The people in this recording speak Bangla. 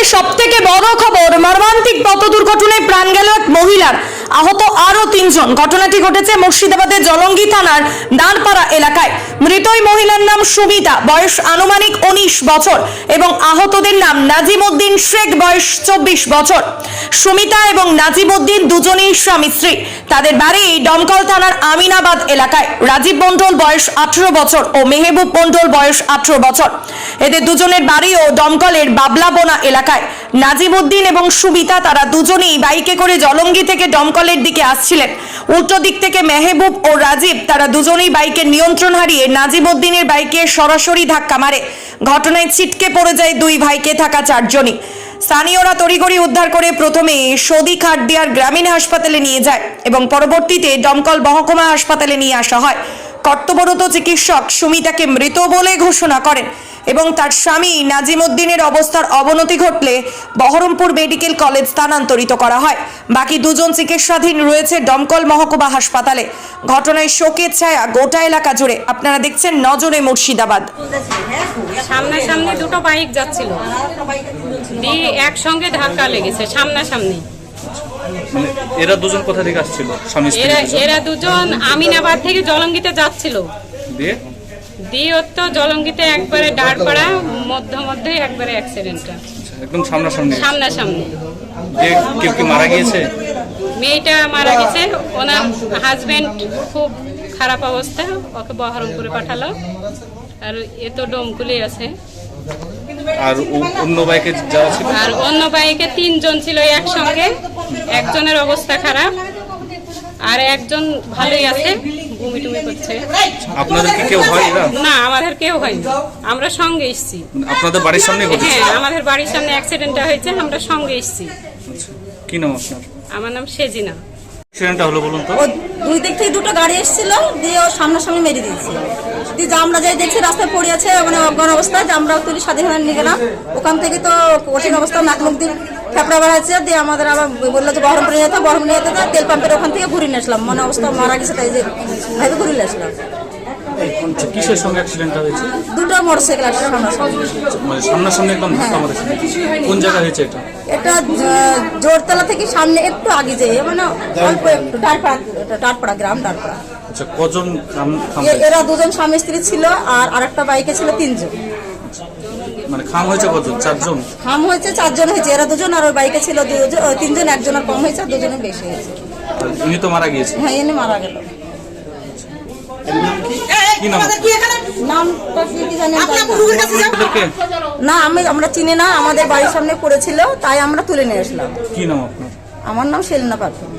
সময়ের সবথেকে বড় খবর, মর্মান্তিক পথ দুর্ঘটনায় প্রাণ গেল এক মহিলার, আহত আরো 3 জন। ঘটনাটি ঘটেছে মুর্শিদাবাদের জলঙ্গি থানার দাঁড়পাড়া এলাকায়। মৃত ওই মহিলার নাম সুমিতা, বয়স আনুমানিক 19 বছর এবং আহতদের নাম নাজিমউদ্দিন শেখ, বয়স 24 বছর। সুমিতা এবং নাজিমউদ্দিন দুজনেই স্বামী স্ত্রী। তাদের বাড়ি দমকল থানার আমিনাবাদ এলাকায়। রাজীব মণ্ডল বয়স 18 বছর ও মেহবুব মণ্ডল বয়স 18 বছর। এদের দুজনের বাড়িও দমকলের বাবলাবোনা এলাকায়। নাজিমউদ্দিন এবং সুমিতা তারা দুজনেই বাইকে করে জলঙ্গি থেকে দমকলের দিকে আসছিলেন। উল্টো দিক থেকে মেহবুব ও রাজীব তারা দুজনেই বাইকের নিয়ন্ত্রণ হারিয়ে নাজিমউদ্দিনের বাইকে সরাসরি ধাক্কা মারে। ঘটনায় ছিটকে পড়ে যায় দুই ভাইকে থাকা 4 জনই। স্থানীয়রা তড়িঘড়ি উদ্ধার করে প্রথমে সদি খাটদিয়ার গ্রামীণ হাসপাতালে নিয়ে যায় এবং পরবর্তীতে দমকল মহকুমা হাসপাতালে নিয়ে আসা হয়। কর্তব্যরত চিকিৎসক সুমিতাকে মৃত বলে ঘোষণা করেন এবং তার স্বামী নাজিমউদ্দিনের অবস্থার অবনতি ঘটলে বহরমপুর মেডিকেল কলেজ স্থানান্তরিত করা হয়। বাকি 2 জন চিকিৎসাধীন রয়েছে দমকল মহকুমা হাসপাতালে। ঘটনায় শোকের ছায়া গোটা এলাকা জুড়ে। আপনারা দেখছেন নজরে মুর্শিদাবাদ। সামনাসামনি দুটো বাইক যাচ্ছিল, দিয়ে একসঙ্গে ধাক্কা লেগেছে সামনাসামনি। মানে এরা দুজন কোথা থেকে আসছিল? স্বামী স্ত্রী দুজন? এরা দুজন আমিনাবাদ থেকে জলঙ্গিতে যাচ্ছিল। দিয়ে দিয়ে ওর তো জলঙ্গিতে একবারে দাঁড়পাড়া মধ্যে একবারে অ্যাক্সিডেন্টটা একদম সামনাসামনি। সামনাসামনি। দিয়ে কেউ কি মারা গিয়েছে? মেয়েটা মারা গেছে, ওনার হাজবেন্ড খুব খারাপ অবস্থা, ওকে বহরমপুরে পাঠালো। আর এ তো ডোমকুলে আছে। আর অন্য বাইকে যাওয়া ছিল? আর অন্য বাইকে 3 জন ছিল একসঙ্গে। একজনের অবস্থা খারাপ আর একজন ভালোই আছে, বমি টুমি করছে। আপনাদের কি কেউ হয়? না, আমাদের কেউ হয়নি, আমরা সঙ্গে এসেছি। আপনাদের বাড়ির সামনে ঘটেছে? হ্যাঁ, আমাদের বাড়ির সামনে অ্যাক্সিডেন্টটা হয়েছে, আমরা সঙ্গে এসেছি। কি নাম আপনার? আমার নাম সেজিনা। অ্যাক্সিডেন্টটা হলো বলুন তো? ও দুই দিক থেকে দুটো গাড়ি এসেছিল, দিয়ে ও সামনাসামনি মেরে দিয়েছে। দিয়ে আমরা যাই দেখছি রাস্তায় পড়ে আছে, মানে অজ্ঞান অবস্থায়। যে আমরাও তুলি স্বাধীনতা নিয়ে গেলাম। ওখান থেকে তো কঠিন অবস্থা, নাক মুখ দিয়ে ফেপড়া বেড়াচ্ছে। দিয়ে আমাদের আবার বললো যে বহরমপুরে যেতে, বহরমপুরে যেতে তেল পাম্পের ওখান থেকে ঘুরে নিয়ে আসলাম। মানে অবস্থা মারা গেছে, তাই যে ভাইবে ঘুরে নিয়ে আসলাম। কিসের সঙ্গে অ্যাক্সিডেন্টটা হয়েছে? দুটো মোটরসাইকেল আসছে সামনাসামনি। মানে সামনাসামনি একদম ধাক্কা মারেছে? কোন জায়গায় হয়েছে এটা? এটা জোরতলা থেকে সামনে একটু আগে যেয়ে, মানে অল্প একটু ডারপাড়া গ্রাম, ডারপাড়া। আচ্ছা, কজন? এরা 2 জন স্বামী স্ত্রী ছিল, আর আরেকটা বাইকে ছিল 3 জন। মানে খাম হয়েছে কজন? 4 জন? খাম হয়েছে 4 জন হয়েছে। এরা 2 জন আর ওর বাইকে ছিল 3 জন। একজনের কম হয়েছে, 2 জনের বেশি হয়েছে। ইনি তো মারা গিয়েছে? হ্যাঁ, এনে মারা গেল। কি নাম? নামটা কি জানি আপনাদেরকে? না, আমরা চিনি না। আমাদের বাড়ির সামনে পড়েছিল, তাই আমরা তুলে নিয়ে আসলাম। কি নাম আপনার? আমার নাম সেলিনা পারভিন।